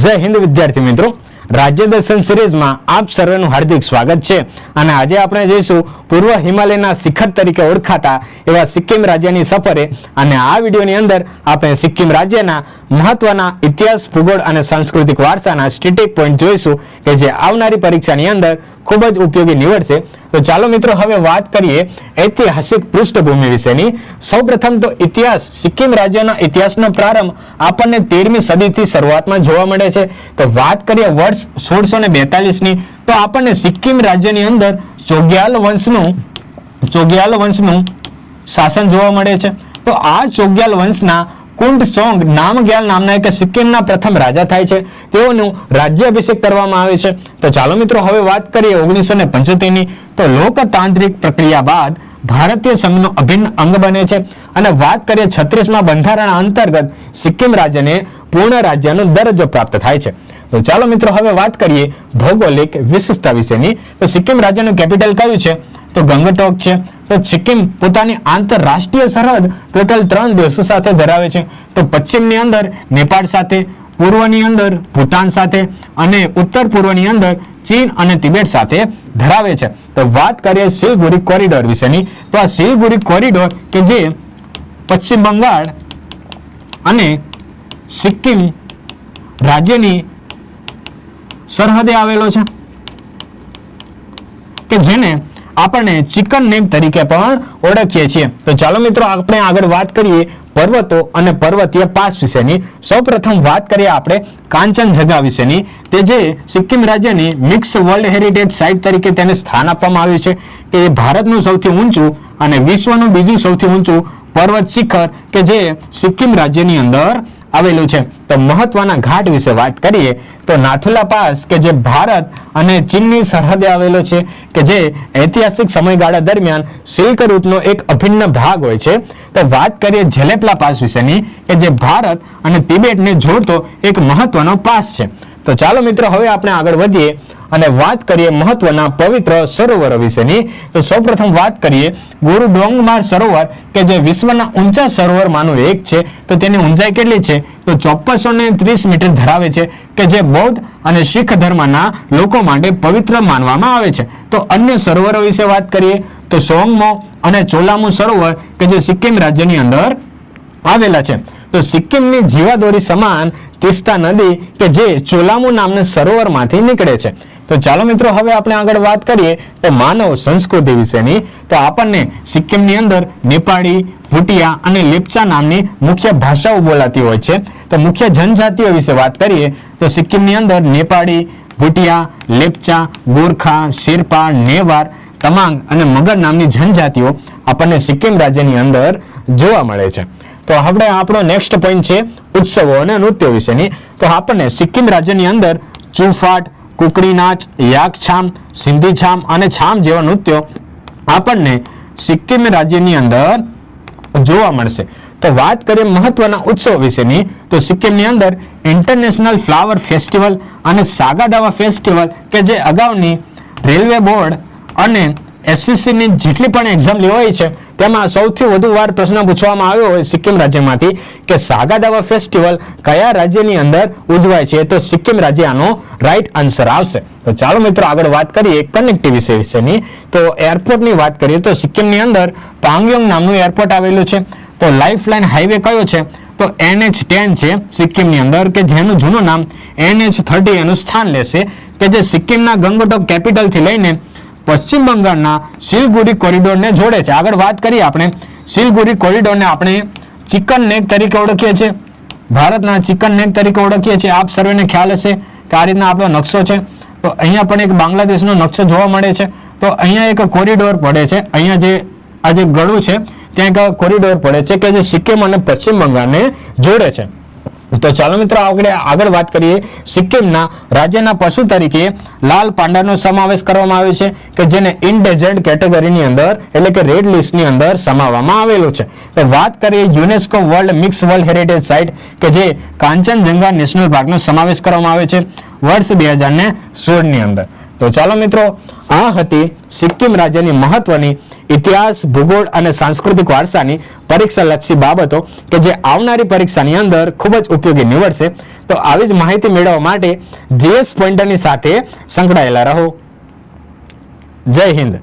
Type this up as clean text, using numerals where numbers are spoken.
જય હિન્દ વિદ્યાર્થી મિત્રો, રાજ્ય દર્શન સિરીઝમાં આપ સર્વેનું હાર્દિક સ્વાગત છે. અને આજે આપણે જઈશું પૂર્વ હિમાલયના શિખર તરીકે ઓળખાતા એવા સિક્કિમ રાજ્યની સફરે. અને આ વિડીયોની અંદર આપણે સિક્કિમ રાજ્યના મહત્વના ઇતિહાસ, ભૂગોળ અને સાંસ્કૃતિક વારસાના સ્ટેટિક પોઈન્ટ જોઈશું કે જે આવનારી પરીક્ષાની અંદર ખૂબ જ ઉપયોગી નીવડશે. તો ચાલો મિત્રો હવે વાત કરીએ ઐતિહાસિક પૃષ્ઠભૂમિ વિશેની. સૌપ્રથમ તો ઇતિહાસ, સિક્કિમ રાજ્યના ઇતિહાસનો પ્રારંભ આપણને 13મી સદીથી શરૂઆતમાં જોવા મળે છે. તો વાત કરીએ વર્ષ 1642 ની, તો આપણને સિક્કિમ રાજ્યની અંદર ચોગ્યાલ વંશનું શાસન જોવા મળે છે. તો આ ચોગ્યાલ વંશના કુંટસોંગ નામગ્યાલ નામના એક સિક્કિમના પ્રથમ રાજા થાય છે. તેઓનું રાજ્યાભિષેક કરવામાં આવે છે. તો ચાલો મિત્રો હવે વાત કરીએ 1975 ની. તો લોકતાંત્રિક પ્રક્રિયા બાદ ભારતીય સંઘનો અભિન્ન અંગ બને છે. અને વાત કરીએ 36મા બંધારણ અંતર્ગત સિક્કિમ રાજ્યને પૂર્ણ રાજ્યનો દરજ્જો પ્રાપ્ત થાય છે. તો ચાલો મિત્રો હવે વાત કરીએ ભૌગોલિક વિશેષતા વિશેની. તો સિક્કિમ રાજ્યનું કેપિટલ કયું છે? તો ગંગટોક છે. તો સિક્કિમ પોતાની આંતરરાષ્ટ્રીય સરહદ ટોટલ 3 દેશો સાથે ધરાવે છે. તો પશ્ચિમની અંદર નેપાળ સાથે, પૂર્વની અંદર ભૂતાન સાથે અને ઉત્તર પૂર્વની અંદર ચીન અને તિબેટ સાથે ધરાવે છે. તો વાત કરીએ સિલિગુરી કોરિડોર વિશેની. તો આ સિલિગુરી કોરિડોર કે જે પશ્ચિમ બંગાળ અને સિક્કિમ રાજ્યની સરહદે આવેલો છે, કે જેને આપણે ચિકન નેક તરીકે પણ ઓળખીએ છીએ. તો ચાલો મિત્રો આપણે આગળ વાત કરીએ પર્વતો અને પર્વતીય પાસ વિશેની. સૌપ્રથમ વાત કરીએ આપણે કાંચનજંગા વિશેની. તે જે સિક્કિમ રાજ્યની મિક્સ વર્લ્ડ હેરિટેજ સાઇટ તરીકે તેને સ્થાન આપવામાં આવ્યું છે. કે એ ભારતનું સૌથી ઊંચું અને વિશ્વનું બીજું સૌથી ઊંચું પર્વત શિખર કે જે સિક્કિમ રાજ્યની અંદર આવેલું છે. તો મહત્વના ઘાટ વિશે વાત કરીએ તો નાથુલા પાસ કે જે ભારત અને ચીનની સરહદે આવેલો છે, કે જે ઐતિહાસિક સમયગાળા દરમિયાન સિલ્ક રૂટનો એક અભિન્ન ભાગ હોય છે. તો વાત કરીએ ઝેલેપલા પાસ વિશેની, કે જે ભારત અને તિબેટને જોડતો એક મહત્વનો પાસ છે. તો ચાલો મિત્રો હવે આપણે આગળ વધીએ અને વાત કરીએ મહત્વના પવિત્ર સરોવરો વિશેની. તો સૌપ્રથમ વાત કરીએ ગુરુ ડોંગમાર સરોવર કે જે વિશ્વના ઊંચા સરોવરમાંનું એક છે. તો તેની ઊંચાઈ કેટલી છે? તો 1430 મીટર ધરાવે છે, કે જે બૌદ્ધ અને શીખ ધર્મના લોકો માટે પવિત્ર માનવામાં આવે છે. તો અન્ય સરોવરો વિશે વાત કરીએ તો સોંગમો અને ચોલામુ સરોવર કે જે સિક્કિમ રાજ્યની અંદર આવેલા છે. તો સિક્કિમની જીવાદોરી સમાન તીસ્તા નદી કે જે ચોલામુ નામના સરોવરમાંથી નીકળે છે. તો ચાલો મિત્રો હવે આપણે આગળ વાત કરીએ તો માનવ સંસ્કૃતિ વિશેની. તો આપણને સિક્કિમની અંદર નેપાળી, ભૂટિયા અને લેપ્ચા નામની મુખ્ય ભાષાઓ બોલાતી હોય છે. તો મુખ્ય જનજાતિઓ વિશે વાત કરીએ તો સિક્કિમની અંદર નેપાળી, ભૂટિયા, લેપ્ચા, ગોરખા, શેરપા, નેવાર, તમાંગ અને મગર નામની જનજાતિઓ આપણને સિક્કિમ રાજ્યની અંદર જોવા મળે છે. તો હવે આપણો નેક્સ્ટ પોઈન્ટ છે ઉત્સવો અને નૃત્યો વિશેની. તો આપણને સિક્કિમ રાજ્યની અંદર ચુફાટ, કુકડી નાચ, યાકછામ, સિંધી છામ અને છામ જેવા નૃત્યો આપણને સિક્કિમ રાજ્યની અંદર જોવા મળશે. તો વાત કરીએ મહત્વના ઉત્સવ વિશેની. તો સિક્કિમની અંદર ઇન્ટરનેશનલ ફ્લાવર ફેસ્ટિવલ અને સાગાદાવા ફેસ્ટિવલ કે જે અગાઉની રેલવે બોર્ડ અને એસએસસીની જેટલી પણ એક્ઝામ લેવાઈ છે તેમાં સૌથી વધુ વાર પ્રશ્ન પૂછવામાં આવ્યો હોય સિક્કિમ રાજ્યમાંથી કે સાગાદાવા ફેસ્ટિવલ કયા રાજ્યની અંદર ઉજવાય છે? તો સિક્કિમ રાજ્ય આનો રાઈટ આન્સર આવશે. તો ચાલો મિત્રો આગળ વાત કરીએ કનેક્ટિવિટી વિશેની. તો એરપોર્ટની વાત કરીએ તો સિક્કિમની અંદર પાંગયોંગ નામનું એરપોર્ટ આવેલું છે. તો લાઇફલાઇન હાઈવે કયો છે? તો NH10 છે સિક્કિમની અંદર, કે જેનું જૂનું નામ NH30 એનું સ્થાન લેશે, કે જે સિક્કિમના ગંગટોક કેપિટલથી લઈને પશ્ચિમ બંગાળના સિલિગુરી કોરિડોરને જોડે છે. આગળ વાત કરીએ આપણે સિલિગુરી કોરિડોરને આપણે ચિકન નેક તરીકે ઓળખીએ છીએ, ભારતના ચિકન નેક તરીકે ઓળખીએ છીએ. આપ સર્વેને ખ્યાલ હશે કે આ રીતના આપણો નકશો છે. તો અહીંયા પણ એક બાંગ્લાદેશનો નકશો જોવા મળે છે. તો અહીંયા એક કોરિડોર પડે છે, અહીંયા જે આ જે ગળું છે ત્યાં એક કોરિડોર પડે છે કે જે સિક્કિમ અને પશ્ચિમ બંગાળને જોડે છે. તો ચાલો મિત્રો આગળ વાત કરીએ સિક્કિમના રાજ્યના પશુ તરીકે લાલ પાંડાનો સમાવેશ કરવામાં આવ્યો છે, કે જેને ઇનડેન્જર્ડ કેટેગરીની અંદર એટલે કે રેડ લિસ્ટની અંદર સમાવવામાં આવેલું છે. તો વાત કરીએ UNESCO world mix world heritage site કે જે કાંચનજંગા નેશનલ પાર્કનો સમાવેશ કરવામાં આવે છે વર્ષ 2016 ની અંદર. તો ચાલો મિત્રો આ હતી સિક્કિમ રાજ્યની મહત્વની ઇતિહાસ, ભૂગોળ અને સાંસ્કૃતિક વારસાની પરીક્ષાલક્ષી બાબતો કે જે આવનારી પરીક્ષાની અંદર ખૂબ જ ઉપયોગી નીવડશે. તો આવી જ માહિતી મેળવવા માટે GS પોઈન્ટરની સાથે સંકળાયેલા રહો. જય હિન્દ.